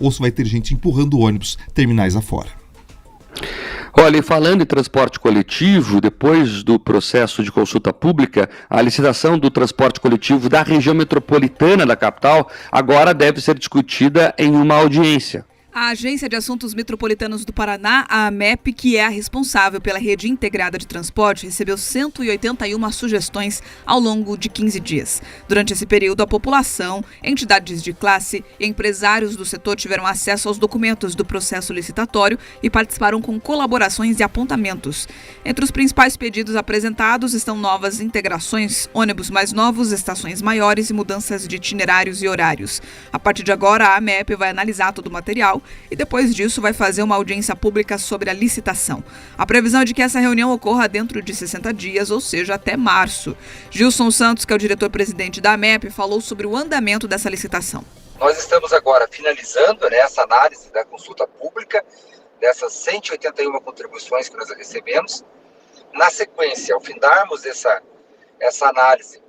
ou se vai ter gente empurrando ônibus terminais afora. Olha, e falando em transporte coletivo, depois do processo de consulta pública, a licitação do transporte coletivo da região metropolitana da capital agora deve ser discutida em uma audiência. A Agência de Assuntos Metropolitanos do Paraná, a AMEP, que é a responsável pela rede integrada de transporte, recebeu 181 sugestões ao longo de 15 dias. Durante esse período, a população, entidades de classe e empresários do setor tiveram acesso aos documentos do processo licitatório e participaram com colaborações e apontamentos. Entre os principais pedidos apresentados estão novas integrações, ônibus mais novos, estações maiores e mudanças de itinerários e horários. A partir de agora, a AMEP vai analisar todo o material e depois disso vai fazer uma audiência pública sobre a licitação. A previsão é de que essa reunião ocorra dentro de 60 dias, ou seja, até março. Gilson Santos, que é o diretor-presidente da AMEP, falou sobre o andamento dessa licitação. Nós estamos agora finalizando essa análise da consulta pública, dessas 181 contribuições que nós recebemos. Na sequência, ao findarmos essa análise,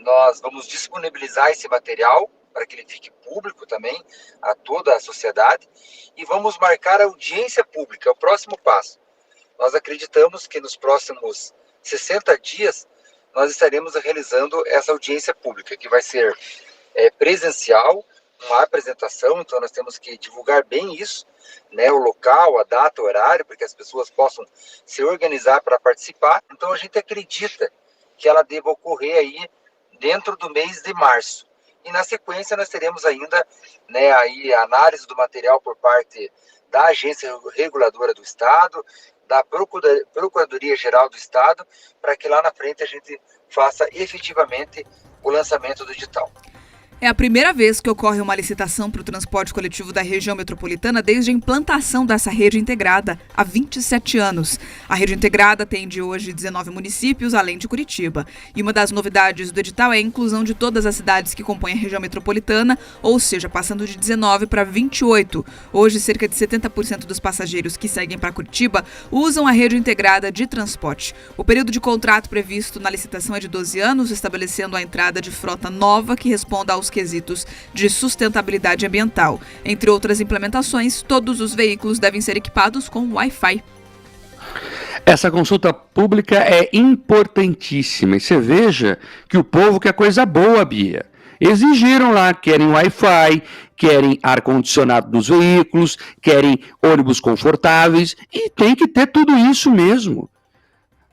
nós vamos disponibilizar esse material para que ele fique público também a toda a sociedade e vamos marcar a audiência pública, é o próximo passo. Nós acreditamos que nos próximos 60 dias nós estaremos realizando essa audiência pública, que vai ser presencial, uma apresentação, então nós temos que divulgar bem isso, o local, a data, o horário, para que as pessoas possam se organizar para participar. Então a gente acredita que ela deva ocorrer aí dentro do mês de março. E na sequência nós teremos ainda aí a análise do material por parte da Agência Reguladora do Estado, da Procuradoria-Geral do Estado, para que lá na frente a gente faça efetivamente o lançamento do edital. É a primeira vez que ocorre uma licitação para o transporte coletivo da região metropolitana desde a implantação dessa rede integrada há 27 anos. A rede integrada atende hoje 19 municípios, além de Curitiba. E uma das novidades do edital é a inclusão de todas as cidades que compõem a região metropolitana, ou seja, passando de 19 para 28. Hoje, cerca de 70% dos passageiros que seguem para Curitiba usam a rede integrada de transporte. O período de contrato previsto na licitação é de 12 anos, estabelecendo a entrada de frota nova que responda aos quesitos de sustentabilidade ambiental. Entre outras implementações, todos os veículos devem ser equipados com Wi-Fi. Essa consulta pública é importantíssima. E você veja que o povo quer coisa boa, Bia. Exigiram lá, querem Wi-Fi, querem ar-condicionado nos veículos, querem ônibus confortáveis, e tem que ter tudo isso mesmo.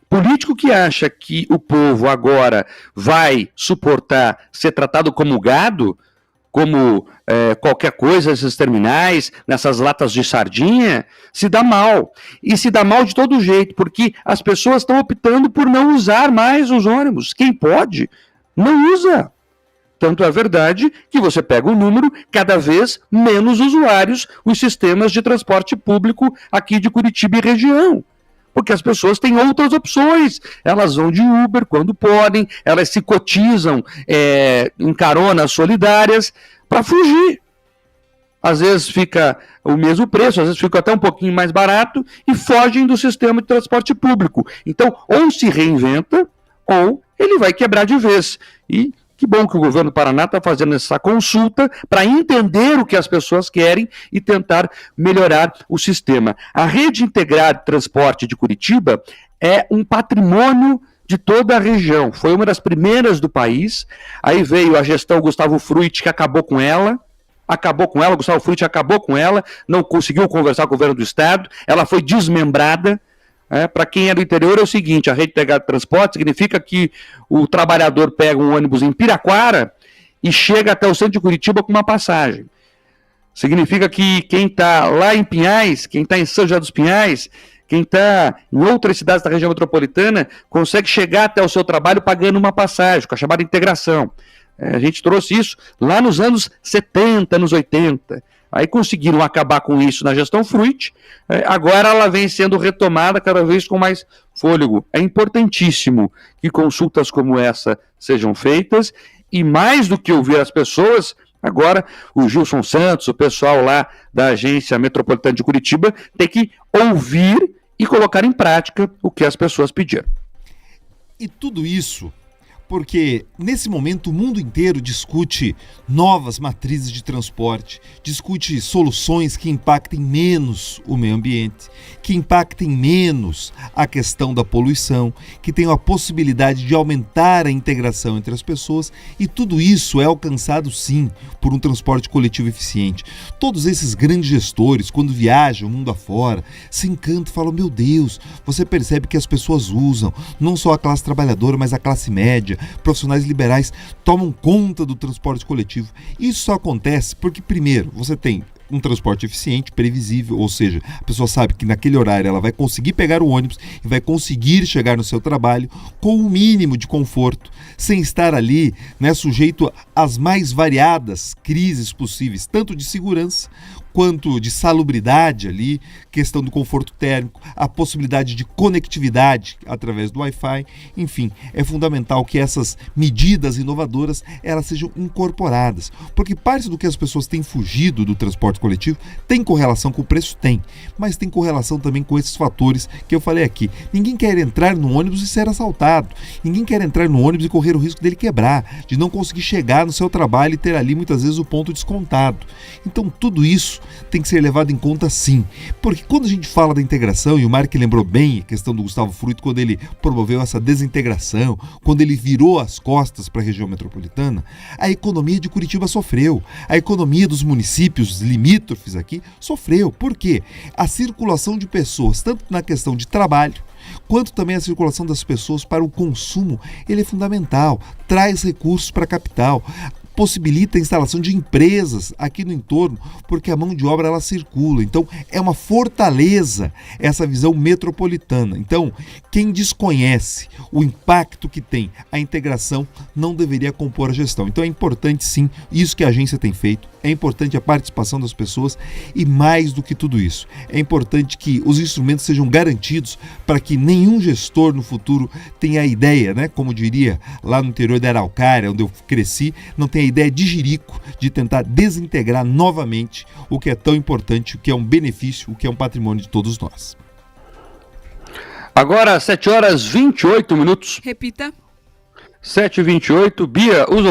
Político que acha que o povo agora vai suportar ser tratado como gado, como qualquer coisa nesses terminais, nessas latas de sardinha, se dá mal. E se dá mal de todo jeito, porque as pessoas estão optando por não usar mais os ônibus. Quem pode, não usa. Tanto é verdade que você pega o número, cada vez menos usuários, os sistemas de transporte público aqui de Curitiba e região. Porque as pessoas têm outras opções, elas vão de Uber quando podem, elas se cotizam em caronas solidárias para fugir. Às vezes fica o mesmo preço, às vezes fica até um pouquinho mais barato e fogem do sistema de transporte público. Então, ou se reinventa, ou ele vai quebrar de vez. E que bom que o governo do Paraná está fazendo essa consulta para entender o que as pessoas querem e tentar melhorar o sistema. A rede integrada de transporte de Curitiba é um patrimônio de toda a região. Foi uma das primeiras do país. Aí veio a gestão Gustavo Fruit, que acabou com ela. Gustavo Fruit acabou com ela, não conseguiu conversar com o governo do estado, ela foi desmembrada. Para quem é do interior é o seguinte, a rede integrada de transporte significa que o trabalhador pega um ônibus em Piraquara e chega até o centro de Curitiba com uma passagem. Significa que quem está lá em Pinhais, quem está em São José dos Pinhais, quem está em outras cidades da região metropolitana, consegue chegar até o seu trabalho pagando uma passagem, com a chamada integração. A gente trouxe isso lá nos anos 70, anos 80. Aí conseguiram acabar com isso na gestão Fruit, agora ela vem sendo retomada cada vez com mais fôlego. É importantíssimo que consultas como essa sejam feitas, e mais do que ouvir as pessoas, agora o Gilson Santos, o pessoal lá da Agência Metropolitana de Curitiba, tem que ouvir e colocar em prática o que as pessoas pediram. E tudo isso porque nesse momento o mundo inteiro discute novas matrizes de transporte, discute soluções que impactem menos o meio ambiente, que impactem menos a questão da poluição, que tenham a possibilidade de aumentar a integração entre as pessoas, e tudo isso é alcançado sim por um transporte coletivo eficiente. Todos esses grandes gestores, quando viajam o mundo afora, se encantam e falam: meu Deus, você percebe que as pessoas usam, não só a classe trabalhadora, mas a classe média, profissionais liberais tomam conta do transporte coletivo. Isso só acontece porque, primeiro, você tem um transporte eficiente, previsível, ou seja, a pessoa sabe que naquele horário ela vai conseguir pegar o ônibus e vai conseguir chegar no seu trabalho com o mínimo de conforto, sem estar ali, né, sujeito às mais variadas crises possíveis, tanto de segurança quanto de salubridade ali, questão do conforto térmico, a possibilidade de conectividade através do Wi-Fi. Enfim, é fundamental que essas medidas inovadoras elas sejam incorporadas, porque parte do que as pessoas têm fugido do transporte coletivo tem correlação com o preço? Tem, mas tem correlação também com esses fatores que eu falei aqui. Ninguém quer entrar no ônibus e ser assaltado, ninguém quer entrar no ônibus e correr o risco dele quebrar, de não conseguir chegar no seu trabalho e ter ali muitas vezes o ponto descontado. Então tudo isso tem que ser levado em conta sim, porque quando a gente fala da integração, e o Mark lembrou bem a questão do Gustavo Fruito, quando ele promoveu essa desintegração, quando ele virou as costas para a região metropolitana, a economia de Curitiba sofreu, a economia dos municípios limítrofes aqui sofreu. Por quê? A circulação de pessoas, tanto na questão de trabalho, quanto também a circulação das pessoas para o consumo, ele é fundamental, traz recursos para a capital, possibilita a instalação de empresas aqui no entorno, porque a mão de obra ela circula. Então é uma fortaleza essa visão metropolitana. Então quem desconhece o impacto que tem a integração não deveria compor a gestão. Então é importante sim, isso que a agência tem feito, é importante a participação das pessoas, e mais do que tudo isso, é importante que os instrumentos sejam garantidos para que nenhum gestor no futuro tenha a ideia, né, como diria lá no interior da Araucária, onde eu cresci, não tenha a ideia de jirico de tentar desintegrar novamente o que é tão importante, o que é um benefício, o que é um patrimônio de todos nós. Agora, 7h28. Repita. 7h28. Bia, os ouvintes